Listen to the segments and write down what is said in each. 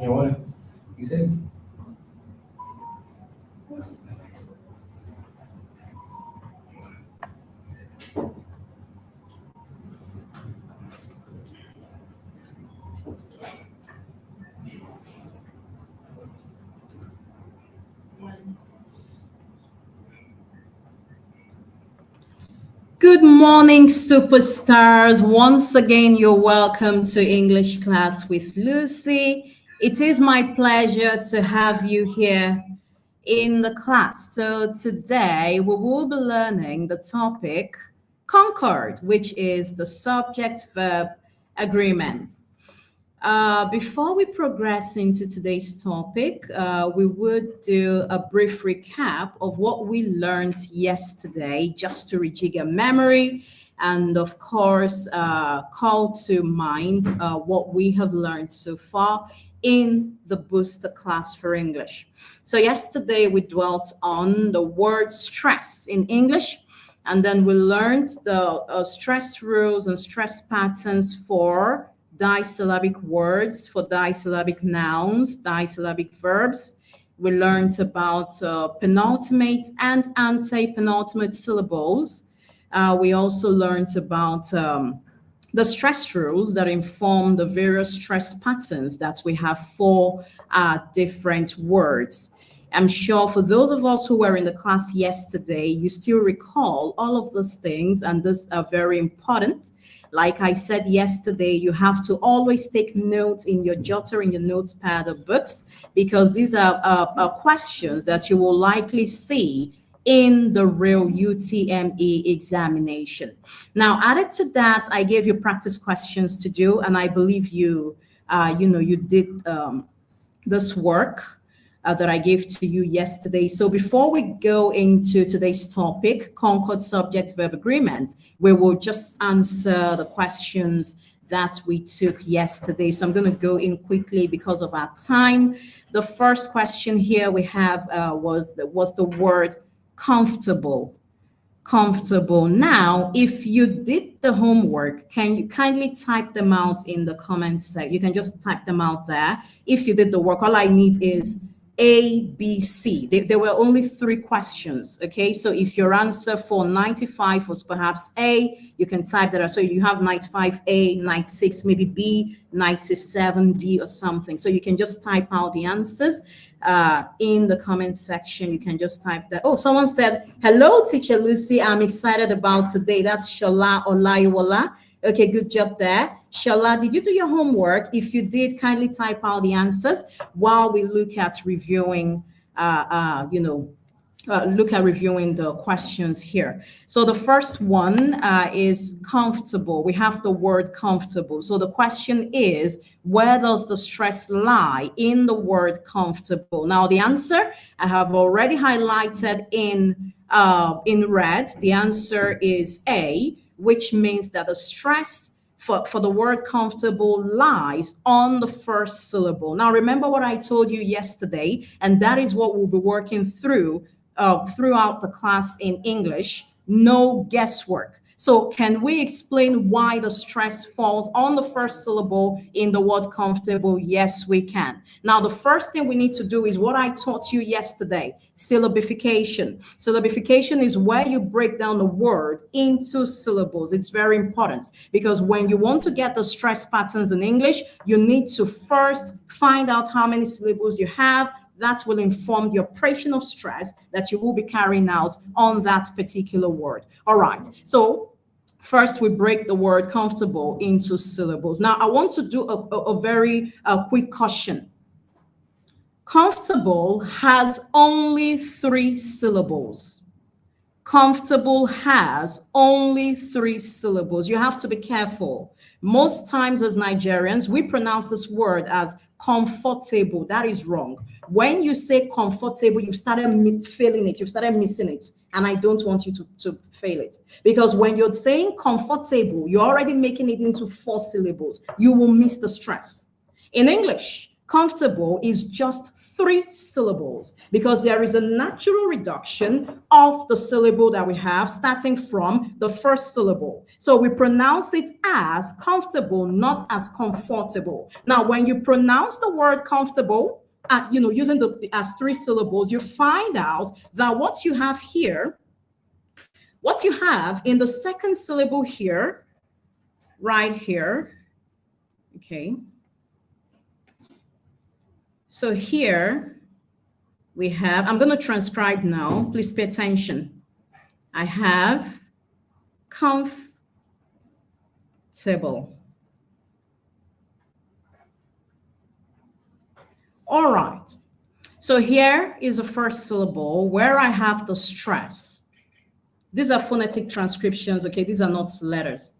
You know what he said? Good morning, superstars. Once again, you're welcome to English Class with Lucy. It is my pleasure to have you here in the class. So today we will be learning the topic Concord, which is the subject-verb agreement. Before we progress into today's topic, we would do a brief recap of what we learned yesterday, just to rejig your memory, and of course, call to mind what we have learned so far in the Booster class for English. So yesterday we dwelt on the word stress in English, and then we learned the stress rules and stress patterns for disyllabic words, for disyllabic nouns, disyllabic verbs. We learned about penultimate and antepenultimate syllables. We also learned about the stress rules that inform the various stress patterns that we have for different words. I'm sure for those of us who were in the class yesterday, you still recall all of those things, and those are very important. Like I said yesterday, you have to always take notes in your jotter, in your notes pad or books, because these are questions that you will likely see in the real UTME examination. Now, added to that, I gave you practice questions to do, and I believe you did this work that I gave to you yesterday. So before we go into today's topic, Concord subject-verb agreement, we will just answer the questions that we took yesterday. So I'm going to go in quickly because of our time. The first question here we have was the word comfortable. Comfortable. Now, if you did the homework, can you kindly type them out in the comments section? You can just type them out there. If you did the work, all I need is A, B, C. There were only 3 questions, okay? So if your answer for 95 was perhaps A, you can type that. So you have 95A, 96, maybe B, 97, D or something. So you can just type out the answers in the comment section. You can just type that. Oh, someone said, hello, Teacher Lucy. I'm excited about today. That's Shola Olaiwola. Okay, good job there. Shola, did you do your homework? If you did, kindly type out the answers while we look at reviewing, reviewing the questions here. So the first one is comfortable. We have the word comfortable. So the question is, where does the stress lie in the word comfortable? Now the answer I have already highlighted in red. The answer is A, which means that the stress for the word comfortable lies on the first syllable. Now, remember what I told you yesterday, and that is what we'll be working through throughout the class in English. No guesswork. So can we explain why the stress falls on the first syllable in the word comfortable? Yes, we can. Now, the first thing we need to do is what I taught you yesterday, syllabification. Syllabification is where you break down the word into syllables. It's very important because when you want to get the stress patterns in English, you need to first find out how many syllables you have. That will inform the operation of stress that you will be carrying out on that particular word. All right. So first, we break the word comfortable into syllables. Now, I want to do a very quick caution. Comfortable has only 3 syllables. Comfortable has only 3 syllables. You have to be careful. Most times as Nigerians, we pronounce this word as comfortable. That is wrong. When you say comfortable, you've started failing it. You've started missing it. And I don't want you to fail it. Because when you're saying comfortable, you're already making it into 4 syllables. You will miss the stress. In English, comfortable is just 3 syllables because there is a natural reduction of the syllable that we have starting from the first syllable. So we pronounce it as comfortable, not as comfortable. Now, when you pronounce the word comfortable, using as 3 syllables, you find out that what you have here, what you have in the second syllable here, right here, okay. So here we have, I'm going to transcribe now. Please pay attention. I have comfortable. All right. So here is the first syllable where I have the stress. These are phonetic transcriptions, okay? These are not letters.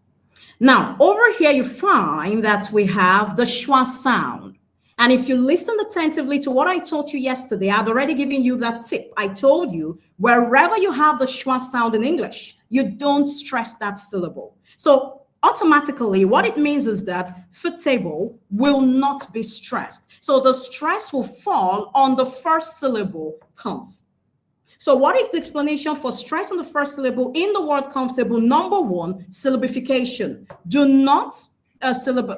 Now, over here you find that we have the schwa sound. And if you listen attentively to what I taught you yesterday, I'd already given you that tip. I told you wherever you have the schwa sound in English, you don't stress that syllable. So automatically, what it means is that footable will not be stressed. So the stress will fall on the first syllable, comf. So what is the explanation for stress on the first syllable in the word comfortable? Number 1, syllabification. Do not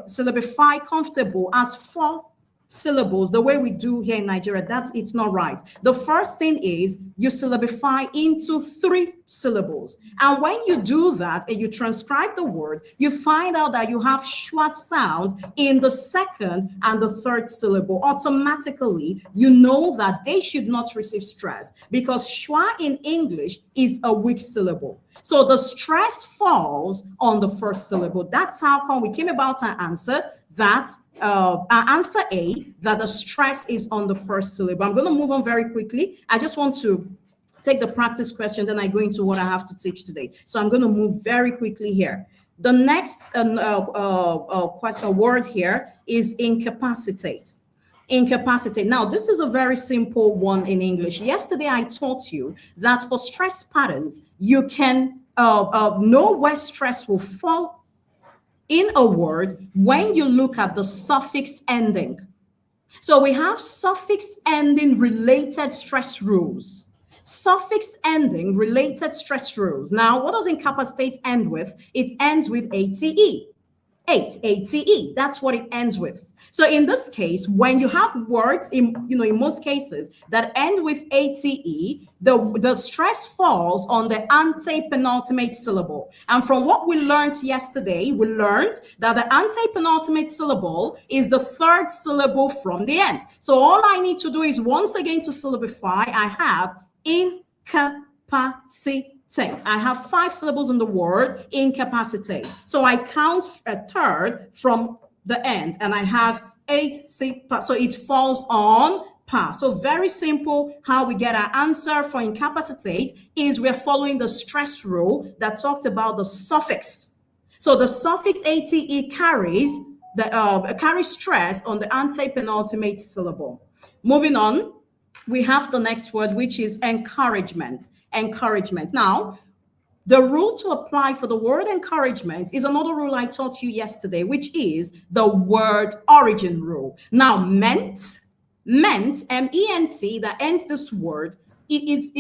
syllabify comfortable as 4 syllables the way we do here in Nigeria. It's not right. The first thing is you syllabify into 3 syllables. And when you do that and you transcribe the word, you find out that you have schwa sounds in the second and the third syllable. Automatically, you know that they should not receive stress because schwa in English is a weak syllable. So the stress falls on the first syllable. That's how come we came about an answer that answer A, that the stress is on the first syllable. I'm going to move on very quickly. I just want to take the practice question, then I go into what I have to teach today. So I'm going to move very quickly here. The next word here is incapacitate. Incapacitate. Now, this is a very simple one in English. Yesterday, I taught you that for stress patterns, you can know where stress will fall in a word when you look at the suffix ending. So we have suffix ending related stress rules. Suffix ending related stress rules. Now, what does incapacitate end with? It ends with ATE. ATE. That's what it ends with. So in this case, when you have words in most cases that end with ATE, the stress falls on the antepenultimate syllable. And from what we learned yesterday, we learned that the antepenultimate syllable is the 3rd syllable from the end. So all I need to do is once again to syllabify, I have incapacitate. I have 5 syllables in the word incapacitate. So I count a 3rd from the end and I have 8 so it falls on pa. So very simple. How we get our answer for incapacitate is we're following the stress rule that talked about the suffix. So the suffix ate carries stress on the antepenultimate syllable. Moving on, we have the next word, which is encouragement. Encouragement. Now, the rule to apply for the word encouragement is another rule I taught you yesterday, which is the word origin rule. Now, meant, M-E-N-T, that ends this word, it is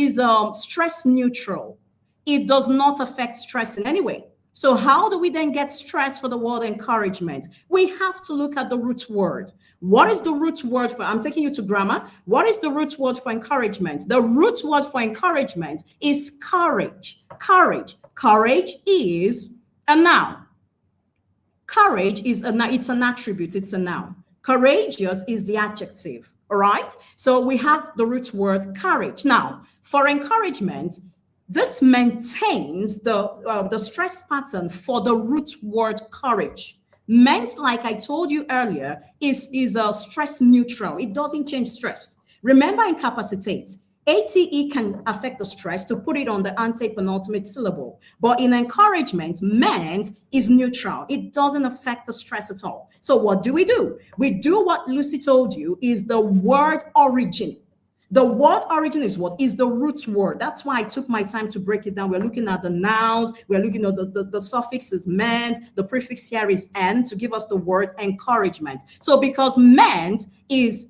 stress neutral. It does not affect stress in any way. So how do we then get stress for the word encouragement? We have to look at the root word. What is the root word for, I'm taking you to grammar. What is the root word for encouragement? The root word for encouragement is courage. Courage. Courage is a noun. Courage is it's an attribute. It's a noun. Courageous is the adjective. All right. So we have the root word courage. Now, for encouragement, this maintains the stress pattern for the root word courage. Meant, like I told you earlier, is a stress neutral. It doesn't change stress. Remember, incapacitate. ATE can affect the stress to put it on the antepenultimate syllable. But in encouragement, meant is neutral. It doesn't affect the stress at all. So what do? We do what Lucy told you is the word origin. The word origin is what? Is the root word. That's why I took my time to break it down. We're looking at the nouns. We're looking at the suffix is meant. The prefix here is "and" to give us the word encouragement. So because meant is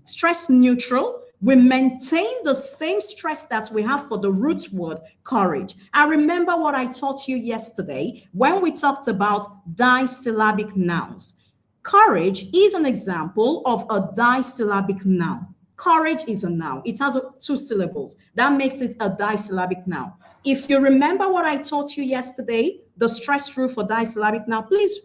stress neutral, we maintain the same stress that we have for the root word courage. I remember what I taught you yesterday when we talked about disyllabic nouns. Courage is an example of a disyllabic noun. Courage is a noun. It has 2 syllables. That makes it a disyllabic noun. If you remember what I taught you yesterday, the stress rule for disyllabic noun, please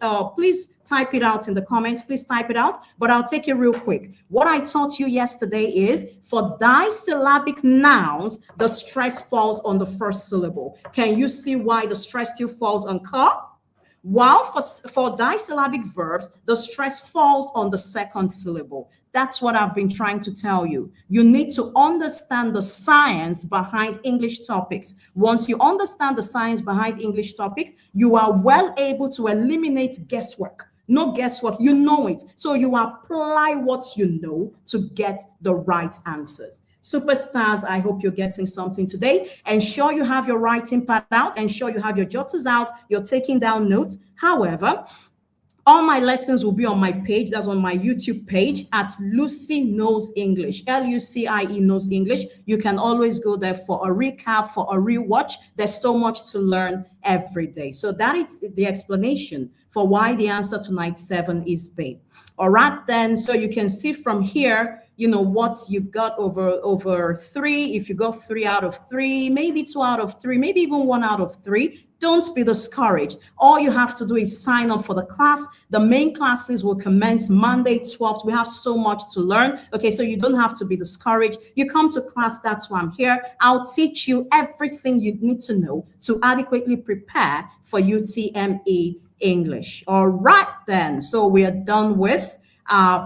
type it out in the comments. Please type it out, but I'll take it real quick. What I taught you yesterday is for disyllabic nouns, the stress falls on the first syllable. Can you see why the stress still falls on car? While for disyllabic verbs, the stress falls on the second syllable. That's what I've been trying to tell you. You need to understand the science behind English topics. Once you understand the science behind English topics, you are well able to eliminate guesswork. No guesswork, you know it. So you apply what you know to get the right answers. Superstars, I hope you're getting something today. Ensure you have your writing pad out. Ensure you have your jotters out. You're taking down notes. However, all my lessons will be on my page. That's on my YouTube page at Lucie Knows English. Lucie Knows English. You can always go there for a recap, for a rewatch. There's so much to learn every day. So that is the explanation for why the answer to night 7 is B. All right, then. So you can see from here, you know, what you got over 3. If you got 3 out of 3, maybe 2 out of 3, maybe even 1 out of 3, don't be discouraged. All you have to do is sign up for the class. The main classes will commence Monday 12th. We have so much to learn. Okay, so you don't have to be discouraged. You come to class, that's why I'm here. I'll teach you everything you need to know to adequately prepare for UTME English. All right, then. So we are done with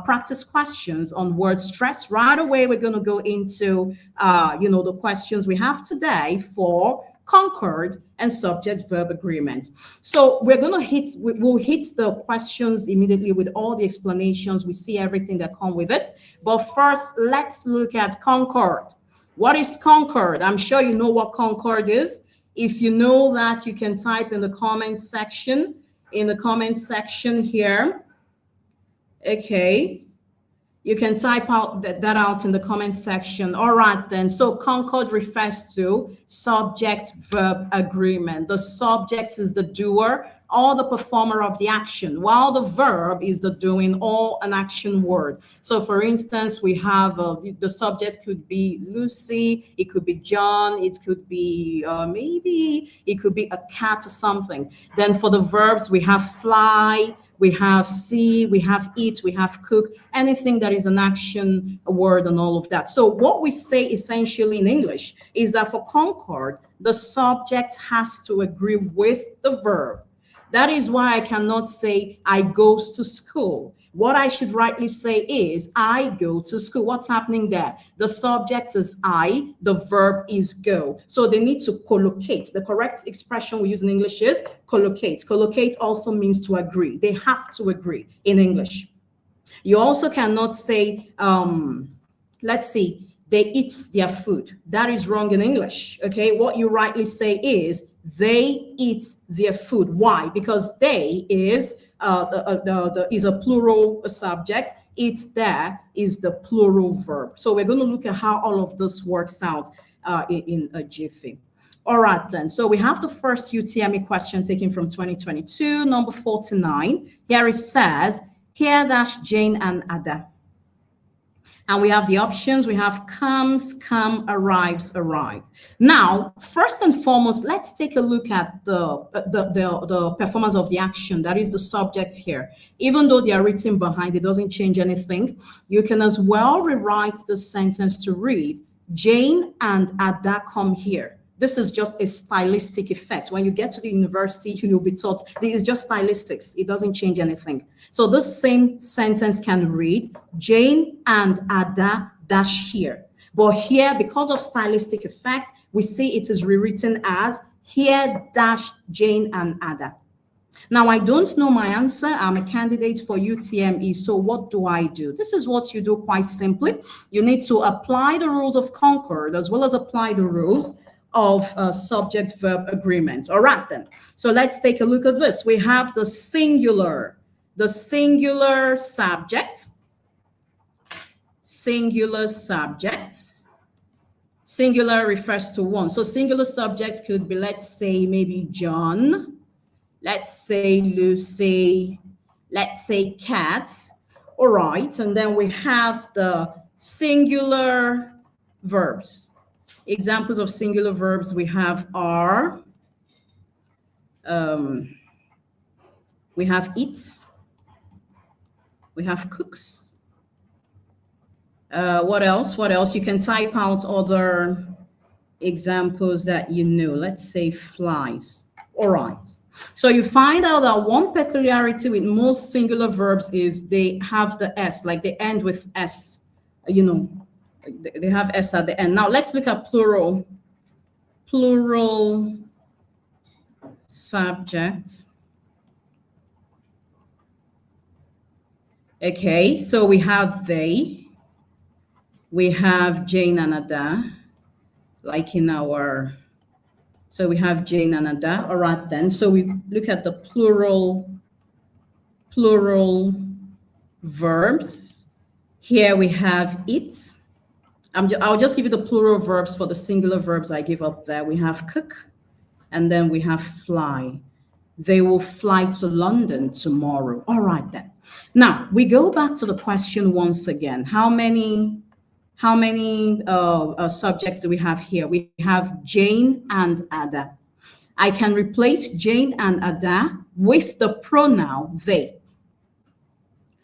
practice questions on word stress. Right away, we're going to go into, the questions we have today for concord and subject-verb agreements. So we'll hit the questions immediately with all the explanations. We see everything that come with it. But first, let's look at concord. What is concord? I'm sure you know what concord is. If you know that, you can type in the comment section. In the comment section here. Okay. You can type out that out in the comment section. All right, then. So concord refers to subject-verb agreement. The subject is the doer or the performer of the action, while the verb is the doing or an action word. So, for instance, we have the subject could be Lucy, it could be John, it could be maybe it could be a cat or something. Then for the verbs, we have fly, we have see, we have eat, we have cook, anything that is an action word and all of that. So what we say essentially in English is that for concord, the subject has to agree with the verb. That is why I cannot say I goes to school. What I should rightly say is I go to school. What's happening there? The subject is I, the verb is go. So they need to collocate. The correct expression we use in English is collocate. Collocate also means to agree. They have to agree in English. You also cannot say, let's see, they eat their food. That is wrong in English. Okay, what you rightly say is they eat their food. Why? Because they is is a plural subject. It's there is the plural verb. So we're going to look at how all of this works out in a jiffy. All right, then. So we have the first UTME question taken from 2022, number 49. Here it says, here dash Jane and Ada. And we have the options. We have comes, come, arrives, arrive. Now, first and foremost, let's take a look at the performance of the action. That is the subject here. Even though they are written behind, it doesn't change anything. You can as well rewrite the sentence to read, Jane and Ada come here. This is just a stylistic effect. When you get to the university, you'll be taught this is just stylistics. It doesn't change anything. So this same sentence can read, Jane and Ada dash here. But here, because of stylistic effect, we see it is rewritten as here dash Jane and Ada. Now, I don't know my answer. I'm a candidate for UTME. So what do I do? This is what you do quite simply. You need to apply the rules of Concord as well as apply the rules of subject-verb agreement. All right, then. So let's take a look at this. We have the singular subject, singular subject. Singular refers to one. So singular subject could be, let's say, maybe John. Let's say Lucy, let's say cat. All right, and then we have the singular verbs. Examples of singular verbs we have are, we have eats, we have cooks. What else? What else? You can type out other examples that you know. Let's say flies. All right. So you find out that one peculiarity with most singular verbs is they have the S, like they end with S, you know, they have S at the end. Now let's look at plural subject. Okay, so we have they, we have Jane and Ada, like in our, so we have Jane and Ada. All right, then. So we look at the plural verbs. Here we have it. I'll just give you the plural verbs for the singular verbs I give up there. We have cook, and then we have fly. They will fly to London tomorrow. All right, then. Now we go back to the question once again. How many subjects do we have here? We have Jane and Ada. I can replace Jane and Ada with the pronoun they.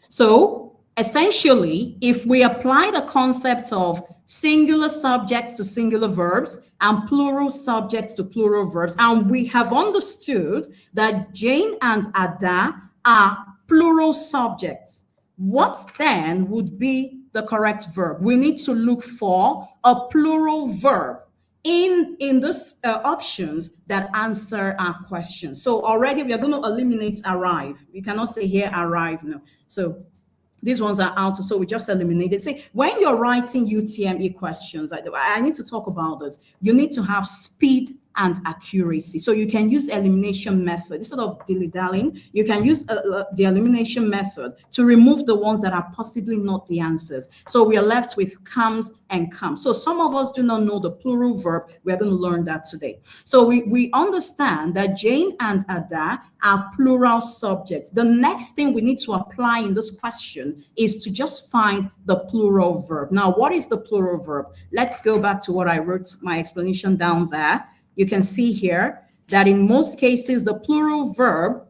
So essentially, if we apply the concept of singular subjects to singular verbs and plural subjects to plural verbs, and we have understood that Jane and Ada are plural subjects, what then would be the correct verb? We need to look for a plural verb in this options that answer our question. So already we are going to eliminate arrive. We cannot say here arrive, no. So these ones are out, so we just eliminate it. See, when you're writing UTME questions, I need to talk about this. You need to have speed and accuracy. So you can use elimination method. Instead of dilly-dallying, you can use the elimination method to remove the ones that are possibly not the answers. So we are left with comes and comes. So some of us do not know the plural verb. We're going to learn that today. So we understand that Jane and Ada are plural subjects. The next thing we need to apply in this question is to just find the plural verb. Now, what is the plural verb? Let's go back to what I wrote, my explanation down there. You can see here that in most cases, the plural verb,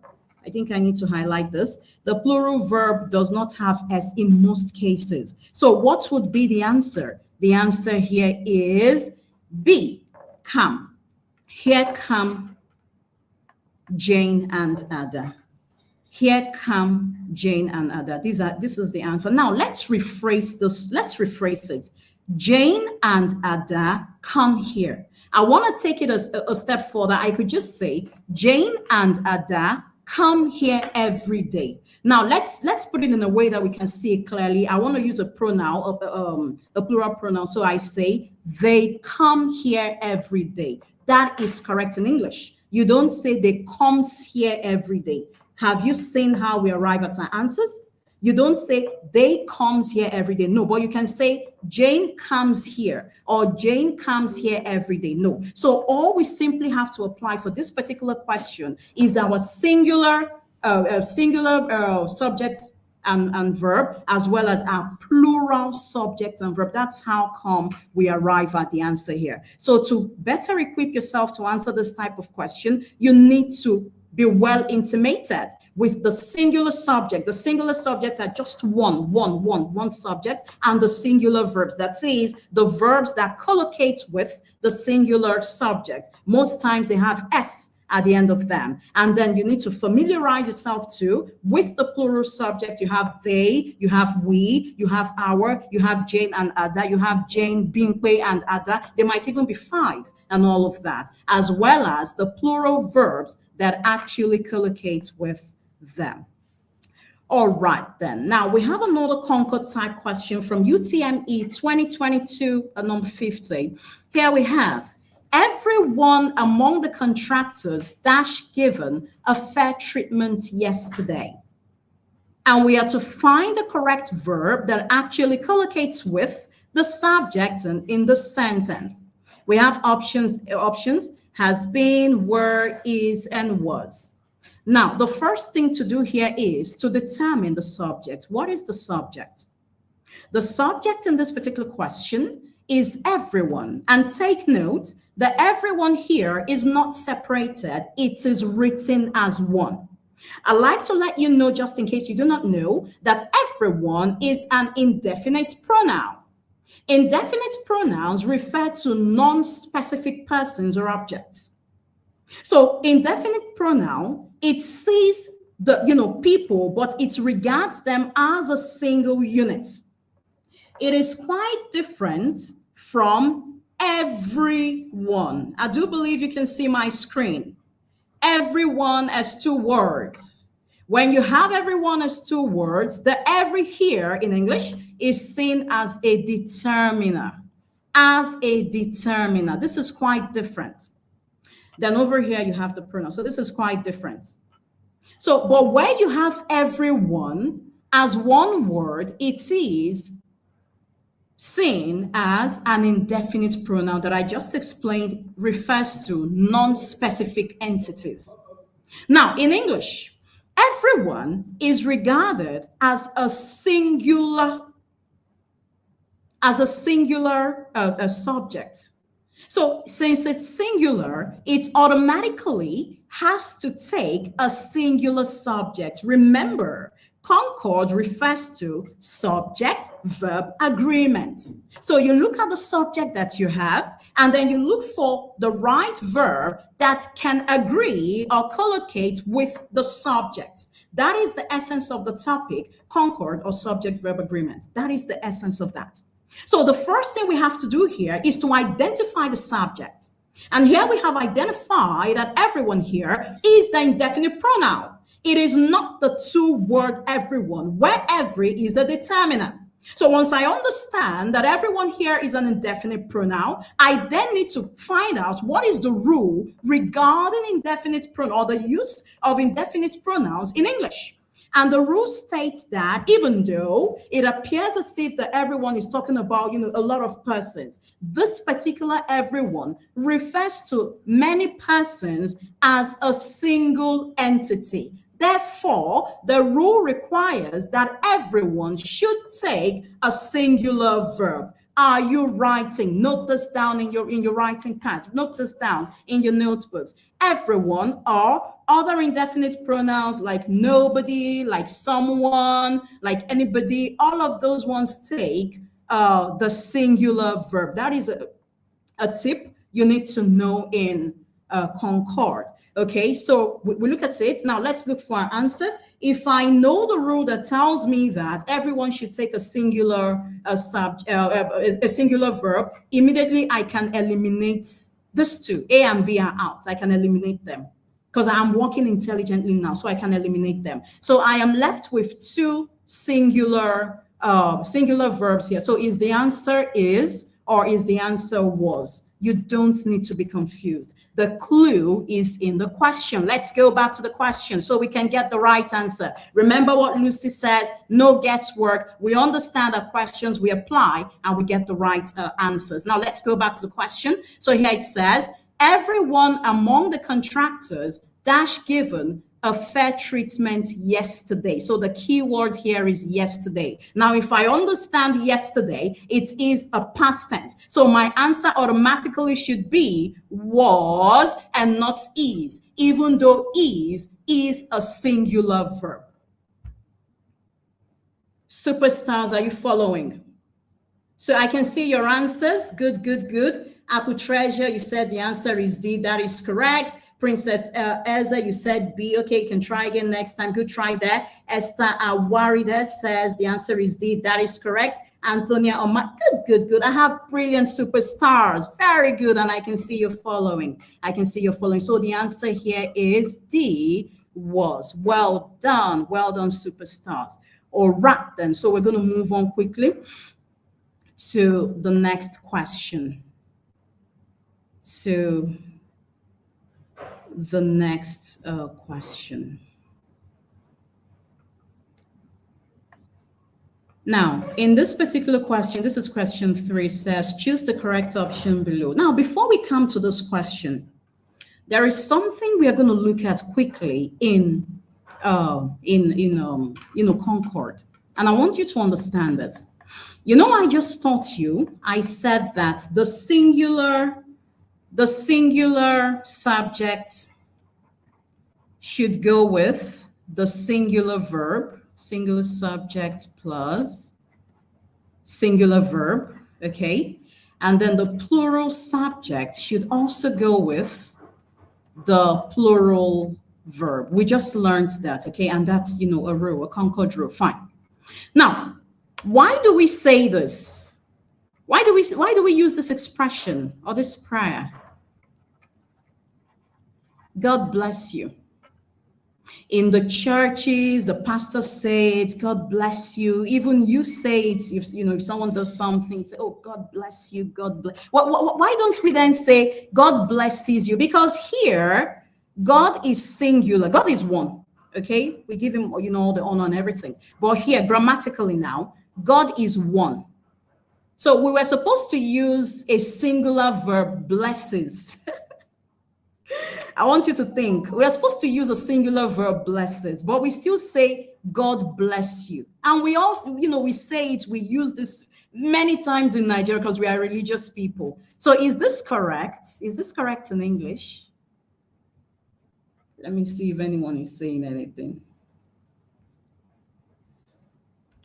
I think I need to highlight this, the plural verb does not have S in most cases. So what would be the answer? The answer here is B, come. Here come Jane and Ada. Here come Jane and Ada. This is the answer. Now let's rephrase this. Let's rephrase it. Jane and Ada come here. I want to take it a step further. I could just say Jane and Ada come here every day. Now let's put it in a way that we can see it clearly. I want to use a pronoun, a plural pronoun. So I say they come here every day. That is correct in English. You don't say they comes here every day. Have you seen how we arrive at our answers? You don't say they comes here every day. No, but you can say Jane comes here or Jane comes here every day. No. So all we simply have to apply for this particular question is our singular subject and verb, as well as our plural subject and verb. That's how come we arrive at the answer here. So to better equip yourself to answer this type of question, you need to be well intimated with the singular subject. The singular subjects are just one subject, and the singular verbs. That is, the verbs that collocate with the singular subject. Most times they have S at the end of them. And then you need to familiarize yourself too with the plural subject. You have they, you have we, you have our, you have Jane and Ada, you have Jane, Bimpe, and Ada. There might even be 5 and all of that, as well as the plural verbs that actually collocates with them. All right, then. Now we have another Concord type question from UTME 2022, number 50. Here we have, everyone among the contractors dash given a fair treatment yesterday. And we are to find the correct verb that actually collocates with the subject in the sentence. We have options, has been, were, is, and was. Now, the first thing to do here is to determine the subject. What is the subject? The subject in this particular question is everyone. And take note that everyone here is not separated. It is written as one. I'd like to let you know, just in case you do not know, that everyone is an indefinite pronoun. Indefinite pronouns refer to non-specific persons or objects. So indefinite pronoun, it sees the people, but it regards them as a single unit. It is quite different from everyone. I do believe you can see my screen. Everyone as two words. When you have everyone as two words, the every here in English is seen as a determiner. As a determiner. This is quite different. Then over here you have the pronoun. So this is quite different. So, but where you have everyone as one word, it is seen as an indefinite pronoun that I just explained refers to non-specific entities. Now, in English, everyone is regarded as a singular subject. So since it's singular, it automatically has to take a singular subject. Remember, Concord refers to subject-verb agreement. So you look at the subject that you have, and then you look for the right verb that can agree or collocate with the subject. That is the essence of the topic, Concord or subject-verb agreement. That is the essence of that. So the first thing we have to do here is to identify the subject. And here we have identified that everyone here is the indefinite pronoun. It is not the two-word everyone, where every is a determiner. So once I understand that everyone here is an indefinite pronoun, I then need to find out what is the rule regarding indefinite pronoun or the use of indefinite pronouns in English. And the rule states that even though it appears as if that everyone is talking about, a lot of persons, this particular everyone refers to many persons as a single entity. Therefore, the rule requires that everyone should take a singular verb. Are you writing? Note this down in your writing pad. Note this down in your notebooks. Everyone or other indefinite pronouns like nobody, like someone, like anybody, all of those ones take the singular verb. That is a tip you need to know in Concord. Okay, so we look at it. Now let's look for an answer. If I know the rule that tells me that everyone should take a singular singular verb, immediately I can eliminate these two. A and B are out. I can eliminate them because I'm working intelligently now, so I can eliminate them. So I am left with two singular verbs here. So is the answer is, or is the answer was? You don't need to be confused. The clue is in the question. Let's go back to the question so we can get the right answer. Remember what Lucy says, no guesswork. We understand the questions, we apply, and we get the right answers. Now let's go back to the question. So here it says, everyone among the contractors dash given a fair treatment yesterday. So the key word here is yesterday. Now, if I understand yesterday, it is a past tense. So my answer automatically should be was and not is, even though is a singular verb. Superstars, are you following? So I can see your answers. Good, good, good. Apple Treasure, you said the answer is D. That is correct. Princess Elza, you said B. Okay, you can try again next time. Good try there. Esther Awarida says the answer is D. That is correct. Antonia Oma. Good. I have brilliant superstars. Very good. And I can see you following. So the answer here is D, was. Well done. Well done, superstars. All right, then. So we're going to move on quickly to the next question. Now, in this particular question, this is question 3, says choose the correct option below. Now, before we come to this question, there is something we are going to look at quickly in Concord, and I want you to understand this. I just taught you. I said that the singular subject should go with the singular verb, singular subject plus singular verb, okay? And then the plural subject should also go with the plural verb. We just learned that, okay? And that's, a rule, a Concord rule, fine. Now, why do we say this? Why do we use this expression or this prayer? God bless you. In the churches, the pastors say it, God bless you. Even you say it, if someone does something, say, oh, God bless you, God bless. Why don't we then say, God blesses you? Because here, God is singular. God is one, okay? We give him, all the honor and everything. But here, grammatically now, God is one. So we were supposed to use a singular verb, blesses. I want you to think. We are supposed to use a singular verb, blesses, but we still say, God bless you. And we also, we say it, we use this many times in Nigeria because we are religious people. So is this correct? Is this correct in English? Let me see if anyone is saying anything.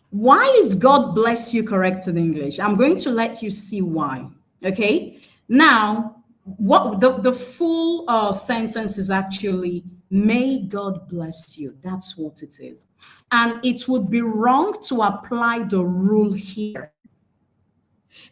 Why is God bless you correct in English? I'm going to let you see why. Okay. Now, what the full sentence is actually, may God bless you. That's what it is. And it would be wrong to apply the rule here.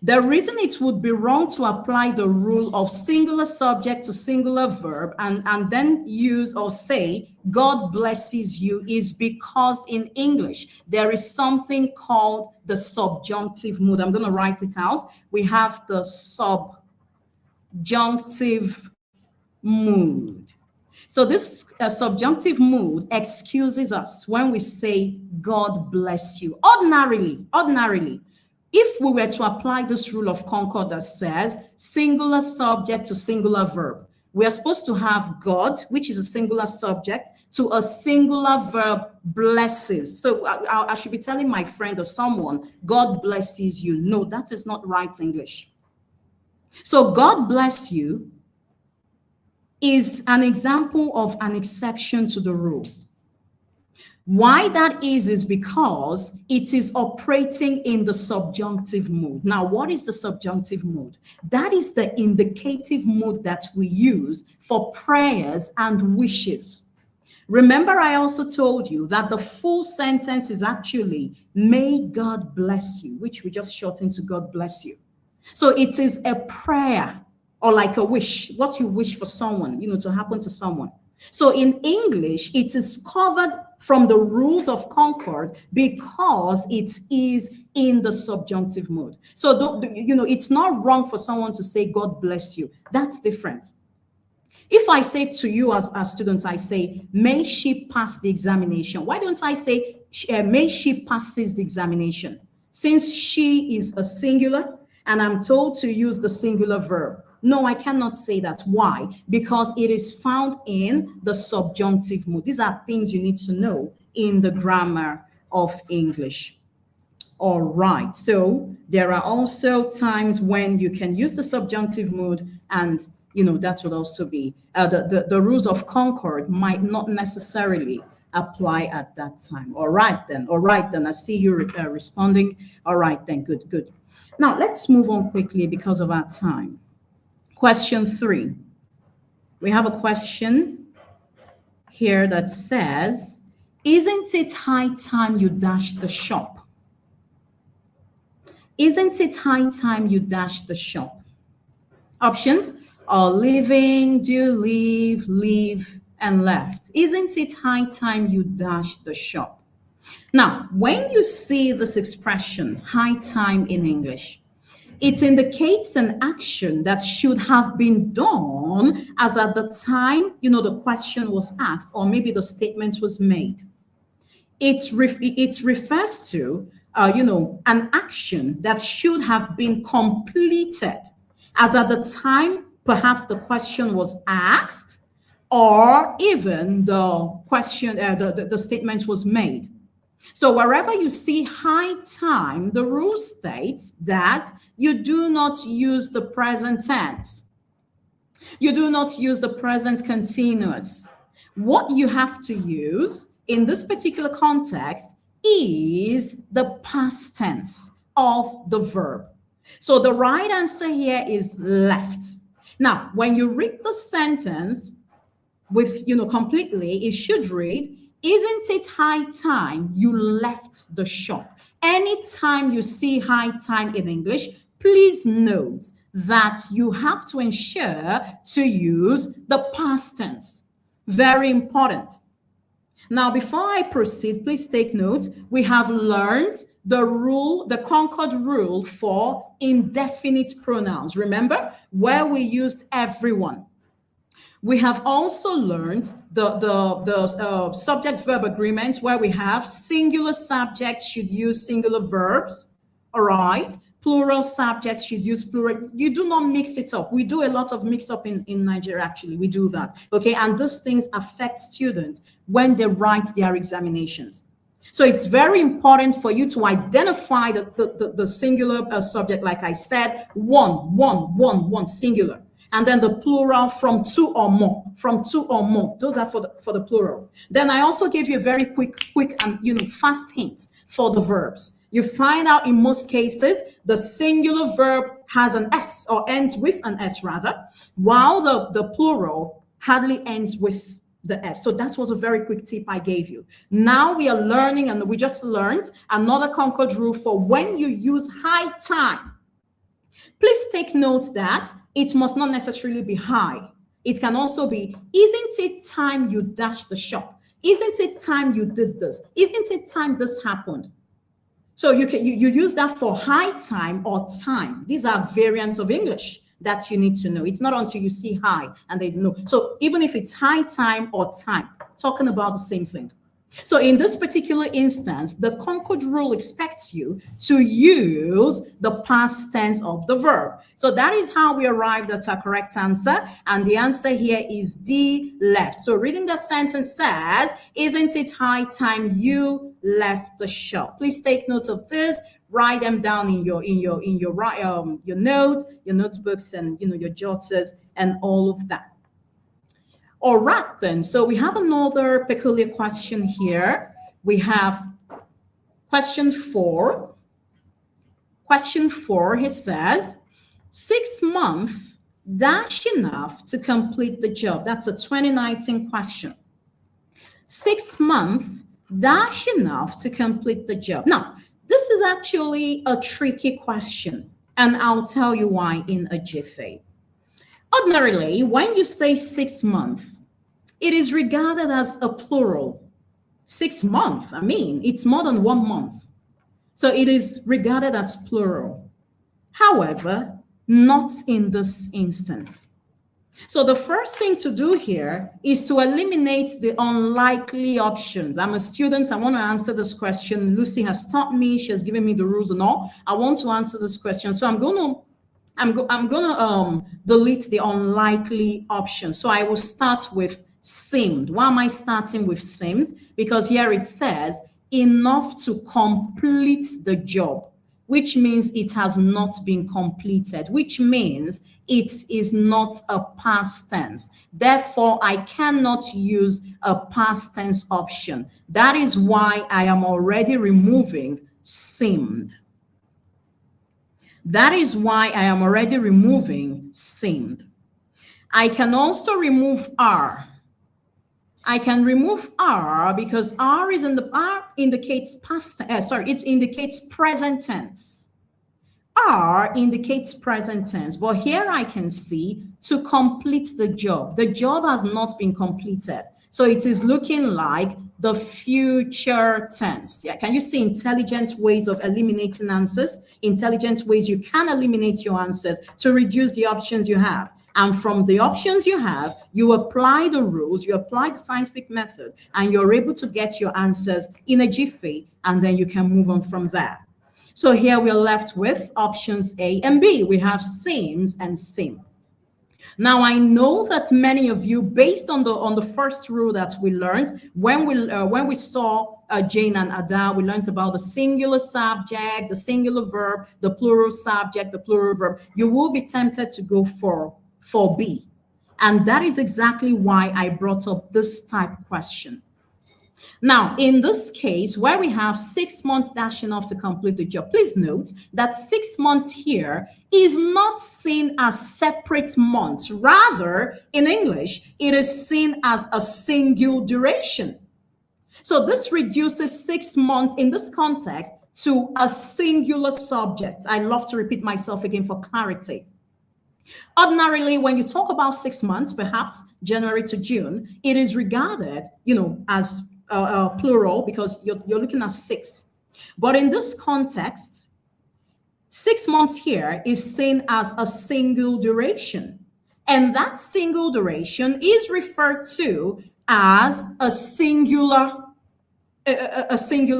The reason it would be wrong to apply the rule of singular subject to singular verb and then use or say God blesses you is because in English there is something called the subjunctive mood. I'm going to write it out. We have the subjunctive mood. So this subjunctive mood excuses us when we say God bless you. Ordinarily, if we were to apply this rule of Concord that says singular subject to singular verb, we are supposed to have God, which is a singular subject, to a singular verb, blesses. So I should be telling my friend or someone, God blesses you. No, that is not right English. So God bless you is an example of an exception to the rule. Why that is because it is operating in the subjunctive mood. Now, what is the subjunctive mood? That is the indicative mood that we use for prayers and wishes. Remember, I also told you that the full sentence is actually, may God bless you, which we just shortened to God bless you. So it is a prayer or like a wish, what you wish for someone, to happen to someone. So in English, it is covered from the rules of Concord because it is in the subjunctive mode. So, it's not wrong for someone to say, God bless you. That's different. If I say to you as students, I say, may she pass the examination. Why don't I say, may she passes the examination? Since she is a singular and I'm told to use the singular verb. No, I cannot say that. Why? Because it is found in the subjunctive mood. These are things you need to know in the grammar of English. All right. So there are also times when you can use the subjunctive mood and, that would also be the rules of Concord might not necessarily apply at that time. All right, then. I see you responding. All right, then. Good. Now, let's move on quickly because of our time. Question 3. We have a question here that says, isn't it high time you dashed the shop? Isn't it high time you dashed the shop? Options are leaving, do leave, leave, and left. Isn't it high time you dashed the shop? Now, when you see this expression, high time in English, it indicates an action that should have been done as at the time, the question was asked, or maybe the statement was made. It refers to, an action that should have been completed as at the time perhaps the question was asked, or even the question, the statement was made. So wherever you see high time, the rule states that you do not use the present tense. You do not use the present continuous. What you have to use in this particular context is the past tense of the verb. So the right answer here is left. Now, when you read the sentence with, completely, it should read, isn't it high time you left the shop? Anytime you see high time in English, please note that you have to ensure to use the past tense. Very important. Now, before I proceed, please take note. We have learned the Concord rule for indefinite pronouns. Remember, where we used everyone. We have also learned the subject-verb agreement, where we have singular subjects should use singular verbs, all right? Plural subjects should use plural. You do not mix it up. We do a lot of mix-up in Nigeria, actually. We do that, okay? And those things affect students when they write their examinations. So it's very important for you to identify the singular subject, like I said, one, singular. And then the plural from two or more, Those are for the plural. Then I also gave you a very quick and fast hint for the verbs. You find out in most cases, the singular verb has an S, or ends with an S rather, while the plural hardly ends with the S. So that was a very quick tip I gave you. Now we are learning, and we just learned another Concord rule for when you use high time. Please take note that it must not necessarily be high. It can also be, isn't it time you dashed the shop? Isn't it time you did this? Isn't it time this happened? So you use that for high time or time. These are variants of English that you need to know. It's not until you see high and there's no. So even if it's high time or time, talking about the same thing. So in this particular instance, the Concord rule expects you to use the past tense of the verb. So that is how we arrived at our correct answer. And the answer here is D, left. So reading the sentence says, isn't it high time you left the shop? Please take notes of this. Write them down in your notes, your notebooks, and your jotters and all of that. All right, then. So we have another peculiar question here. We have question 4. Question 4, he says, 6 months dash enough to complete the job. That's a 2019 question. 6 months dash enough to complete the job. Now, this is actually a tricky question, and I'll tell you why in a jiffy. Ordinarily, when you say 6 months, it is regarded as a plural. 6 months, it's more than 1 month. So it is regarded as plural. However, not in this instance. So the first thing to do here is to eliminate the unlikely options. I'm a student. I want to answer this question. Lucy has taught me. She has given me the rules and all. I want to answer this question. So I'm going to delete the unlikely option. So I will start with seemed. Why am I starting with seemed? Because here it says enough to complete the job, which means it has not been completed, which means it is not a past tense. Therefore, I cannot use a past tense option. That is why I am already removing seemed. That is why I am already removing seemed. I can also remove are. I can remove are because are indicates past. It indicates present tense. Are indicates present tense, but here I can see to complete the job. The job has not been completed. So it is looking like the future tense. Yeah, can you see intelligent ways of eliminating answers? Intelligent ways you can eliminate your answers to reduce the options you have. And from the options you have, you apply the rules, you apply the scientific method, and you're able to get your answers in a jiffy, and then you can move on from there. So here we're left with options A and B. We have seems and seem. Now I know that many of you, based on the first rule that we learned when we saw Jane and Ada, we learned about the singular subject, the singular verb, the plural subject, the plural verb. You will be tempted to go for B, and that is exactly why I brought up this type question. Now, in this case, where we have 6 months dashing off to complete the job, please note that 6 months here is not seen as separate months. Rather, in English, it is seen as a single duration. So this reduces 6 months in this context to a singular subject. I love to repeat myself again for clarity. Ordinarily, when you talk about 6 months, perhaps January to June, it is regarded, as plural because you're looking at 6. But in this context, 6 months here is seen as a single duration. And that single duration is referred to as a singular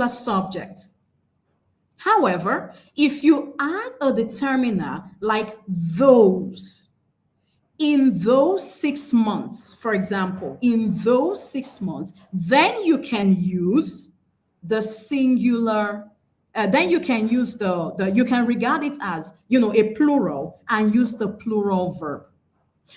subject. However, if you add a determiner like those, in those 6 months, for example, in those 6 months, then you can use the singular, then you can use you can regard it as, a plural and use the plural verb.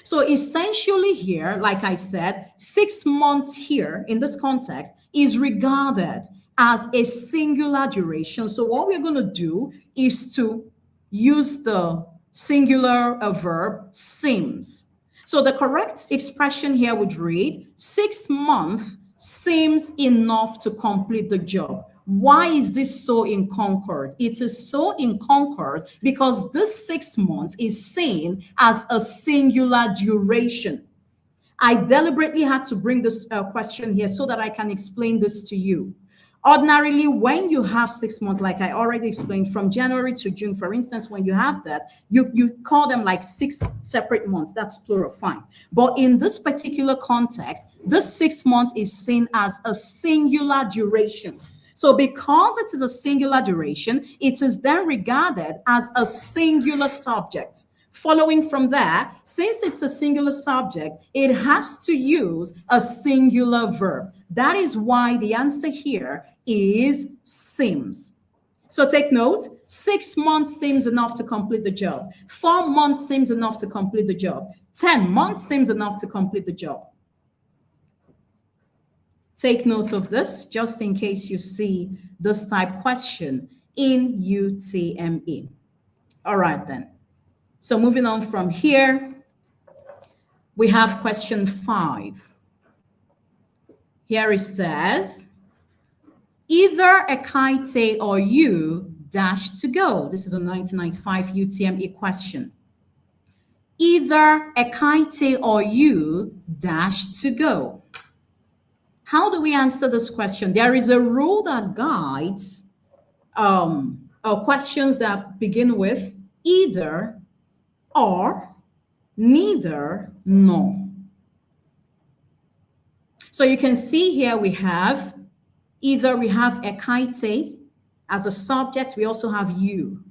So essentially here, like I said, 6 months here in this context is regarded as a singular duration. So what we're going to do is to use the singular verb seems. So the correct expression here would read 6 months seems enough to complete the job. Why is this so in Concord? It is so in Concord because this 6 months is seen as a singular duration. I deliberately had to bring this question here so that I can explain this to you. Ordinarily, when you have 6 months, like I already explained, from January to June, for instance, when you have that, you call them like 6 separate months. That's plural, fine. But in this particular context, this 6 months is seen as a singular duration. So because it is a singular duration, it is then regarded as a singular subject. Following from that, since it's a singular subject, it has to use a singular verb. That is why the answer here is seems. So take note, 6 months seems enough to complete the job. 4 months seems enough to complete the job. 10 months seems enough to complete the job. Take note of this just in case you see this type question in UTME. All right then. So moving on from here, we have question 5. Here it says, either Ekaete or you dash to go. This is a 1995 UTME question. Either Ekaete or you dash to go. How do we answer this question? There is a rule that guides questions that begin with either or, neither, nor. So you can see here we have either we have Ekaete as a subject, we also have you.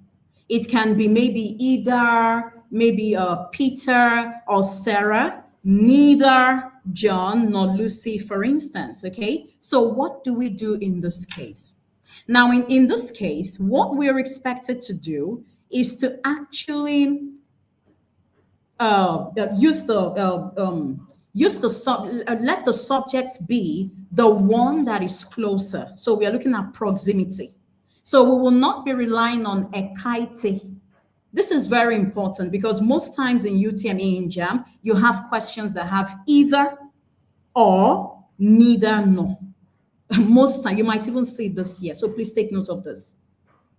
It can be maybe either, maybe Peter or Sarah, neither John nor Lucy, for instance, okay? So what do we do in this case? Now, in this case, what we're expected to do is to actually let the subject be the one that is closer. So we are looking at proximity. So we will not be relying on Ekaete. This is very important because most times in UTME in JAM, you have questions that have either or, neither, nor. Most time, you might even see this here. So please take note of this.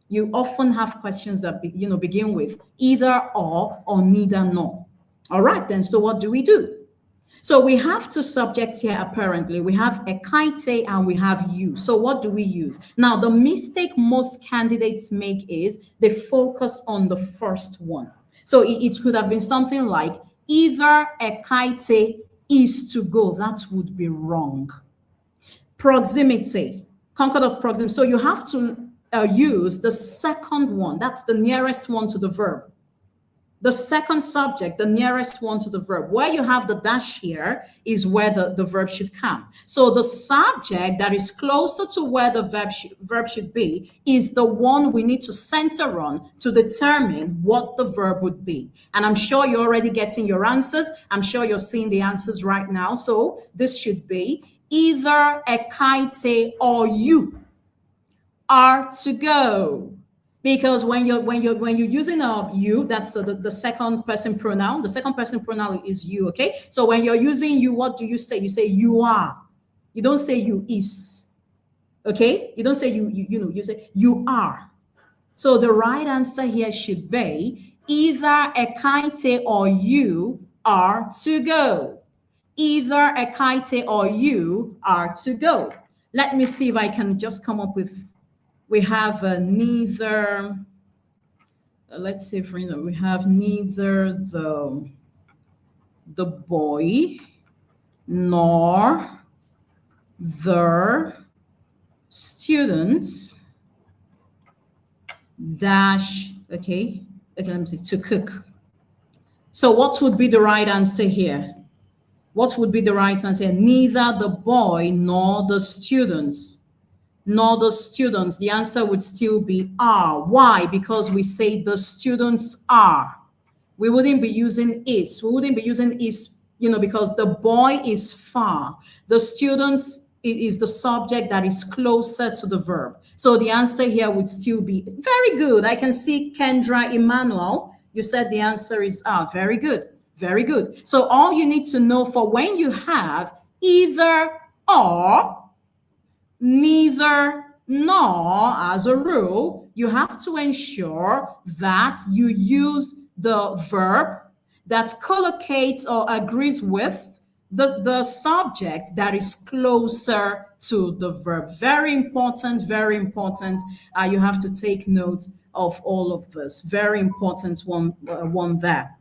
You often have questions that begin with either or neither nor. All right, then. So what do we do? So we have two subjects here apparently. We have ekaite and we have you. So what do we use? Now, the mistake most candidates make is they focus on the first one. So it could have been something like either ekaite is to go. That would be wrong. Proximity, concord of proximity. So you have to use the second one. That's the nearest one to the verb. The second subject, the nearest one to the verb. Where you have the dash here is where the verb should come. So the subject that is closer to where the verb should be is the one we need to center on to determine what the verb would be. And I'm sure you're already getting your answers. I'm sure you're seeing the answers right now. So this should be either ekaite or you are to go. Because when you're using a you, that's the second person pronoun. The second person pronoun is you, okay? So when you're using you, what do you say? You say you are. You don't say you is. Okay? You don't say you say you are. So the right answer here should be either ekaite or you are to go. Either ekaite or you are to go. Let me see if I can just come up with. We have neither. Let's say, for instance, we have neither the boy nor the students dash. Okay, let me see, to cook. So what would be the right answer here? What would be the right answer? Neither the boy nor the students. Nor the students. The answer would still be are. Why? Because we say the students are. We wouldn't be using is. We wouldn't be using is, because the boy is far. The students is the subject that is closer to the verb. So the answer here would still be very good. I can see Kendra Emmanuel. You said the answer is are. Very good. Very good. So all you need to know for when you have either or, neither nor, as a rule, you have to ensure that you use the verb that collocates or agrees with the subject that is closer to the verb. Very important, very important. You have to take note of all of this. Very important one there.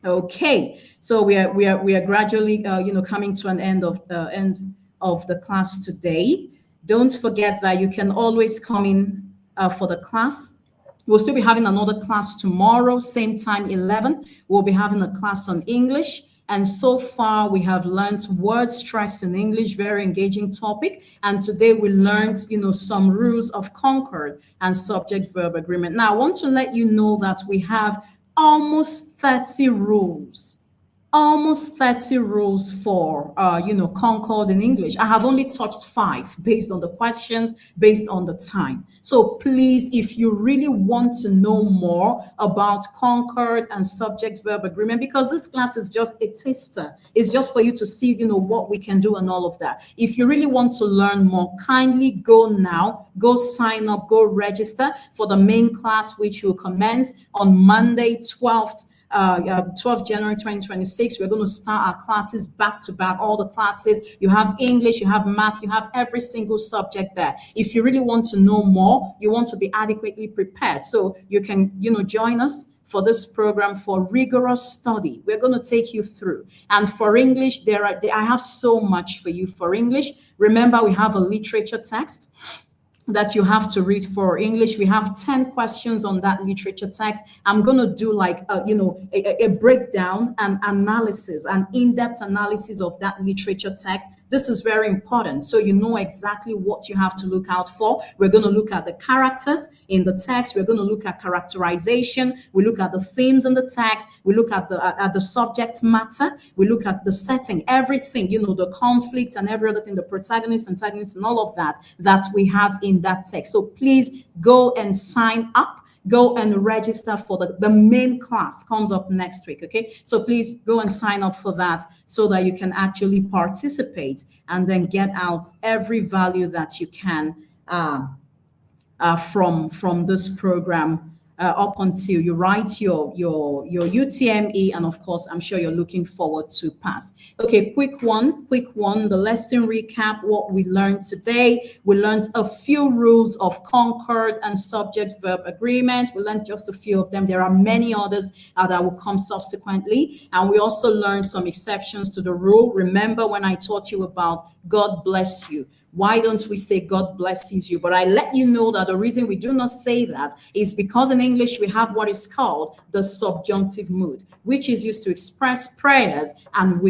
Okay, so we are gradually coming to an end of the class today. Don't forget that you can always come in for the class. We'll still be having another class tomorrow, same time, 11. We'll be having a class on English. And so far, we have learned word stress in English, very engaging topic. And today we learned, some rules of concord and subject-verb agreement. Now, I want to let you know that we have almost 30 rules. Almost 30 rules for, Concord in English. I have only touched 5 based on the questions, based on the time. So please, if you really want to know more about Concord and subject-verb agreement, because this class is just a taster. It's just for you to see, what we can do and all of that. If you really want to learn more, kindly go now, go sign up, go register for the main class, which will commence on Monday, 12th January 2026. We're going to start our classes back to back, all the classes. You have English, you have math, you have every single subject there. If you really want to know more, you want to be adequately prepared. So you can, join us for this program for rigorous study. We're going to take you through. And for English, I have so much for you for English. Remember, we have a literature text that you have to read for English. We have 10 questions on that literature text. I'm going to do a breakdown and analysis, an in-depth analysis of that literature text. This is very important, so you know exactly what you have to look out for. We're going to look at the characters in the text. We're going to look at characterization. We look at the themes in the text. We look at the subject matter. We look at the setting, everything, the conflict and every other thing, the protagonist, antagonist, and all of that we have in that text. So please go and sign up. Go and register for the main class comes up next week, okay? So please go and sign up for that so that you can actually participate and then get out every value that you can from this program up until you write your UTME, and of course, I'm sure you're looking forward to pass. Okay, quick one. The lesson recap. What we learned today: we learned a few rules of concord and subject-verb agreement. We learned just a few of them. There are many others that will come subsequently, and we also learned some exceptions to the rule. Remember when I taught you about God bless you? Why don't we say God blesses you? But I let you know that the reason we do not say that is because in English we have what is called the subjunctive mood, which is used to express prayers and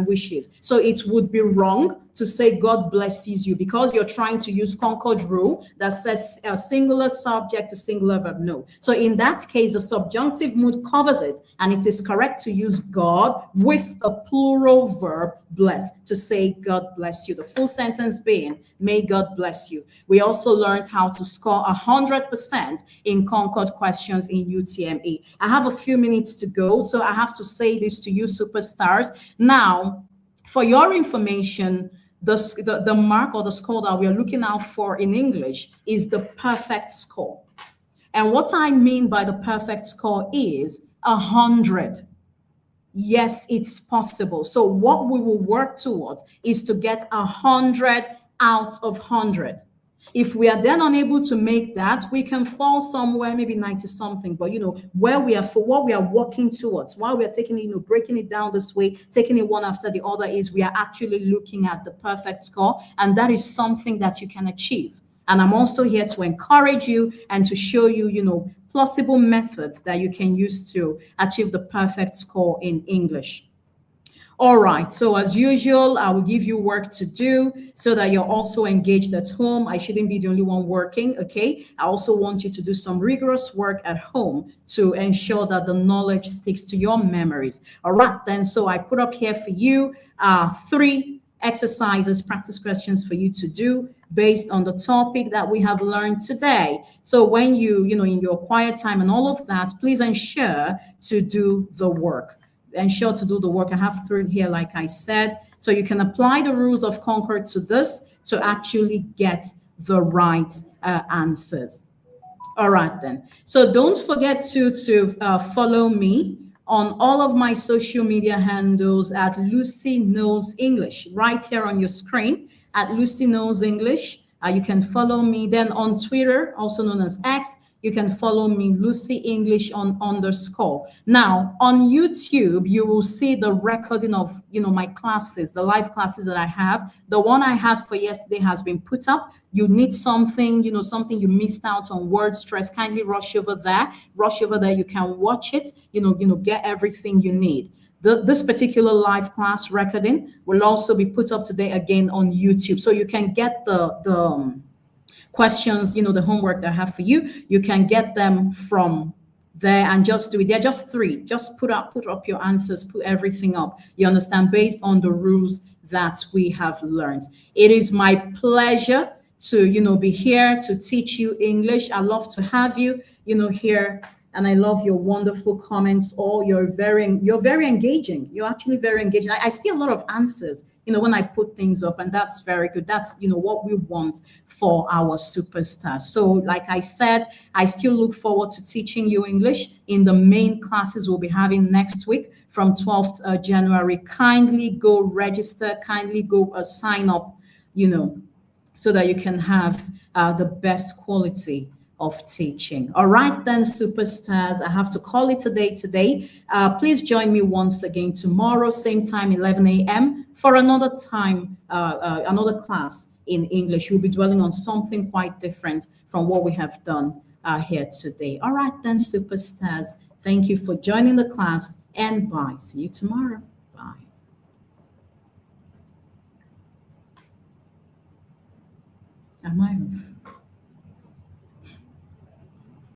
wishes. So it would be wrong to say God blesses you because you're trying to use Concord rule that says a singular subject to singular verb. No. So in that case, the subjunctive mood covers it, and it is correct to use God with a plural verb bless to say God bless you. The full sentence being, may God bless you. We also learned how to score 100% in Concord questions in UTME. I have a few minutes to go, so I have to say this to you superstars. Now, for your information, the mark or the score that we are looking out for in English is the perfect score. And what I mean by the perfect score is 100. Yes, it's possible. So what we will work towards is to get 100 out of 100. If we are then unable to make that, we can fall somewhere, maybe 90 something, but where we are, for what we are working towards, while we are taking it, breaking it down this way, taking it one after the other, is we are actually looking at the perfect score. And that is something that you can achieve. And I'm also here to encourage you and to show you, plausible methods that you can use to achieve the perfect score in English. All right, so as usual, I will give you work to do so that you're also engaged at home. I shouldn't be the only one working, okay? I also want you to do some rigorous work at home to ensure that the knowledge sticks to your memories. All right, then, so I put up here for you 3 exercises, practice questions for you to do based on the topic that we have learned today. So when in your quiet time and all of that, please ensure to do the work. Ensure to do the work. I have 3 here, like I said, so you can apply the rules of Concord to this to actually get the right answers. All right, then. So don't forget to follow me on all of my social media handles at Lucy Knows English, right here on your screen at Lucy Knows English. You can follow me then on Twitter, also known as X. You can follow me, Lucy English _. Now, on YouTube, you will see the recording of, my classes, the live classes that I have. The one I had for yesterday has been put up. You need something, something you missed out on, word stress, kindly rush over there. You can watch it, get everything you need. This particular live class recording will also be put up today again on YouTube. So you can get the questions, the homework that I have for you. You can get them from there and just do it. They're just 3. Just put up your answers, put everything up. You understand, based on the rules that we have learned. It is my pleasure to, be here to teach you English. I love to have you, here. And I love your wonderful comments. You're very engaging. You're actually very engaging. I see a lot of answers, when I put things up, and that's very good. That's, what we want for our superstars. So like I said, I still look forward to teaching you English in the main classes we'll be having next week from 12th January. Kindly go register, kindly go sign up, so that you can have the best quality of teaching. All right, then, superstars, I have to call it a day today. Please join me once again tomorrow, same time, 11 a.m. for another another class in English. We'll be dwelling on something quite different from what we have done here today. All right, then, superstars, thank you for joining the class, and bye. See you tomorrow. Bye. Am I off?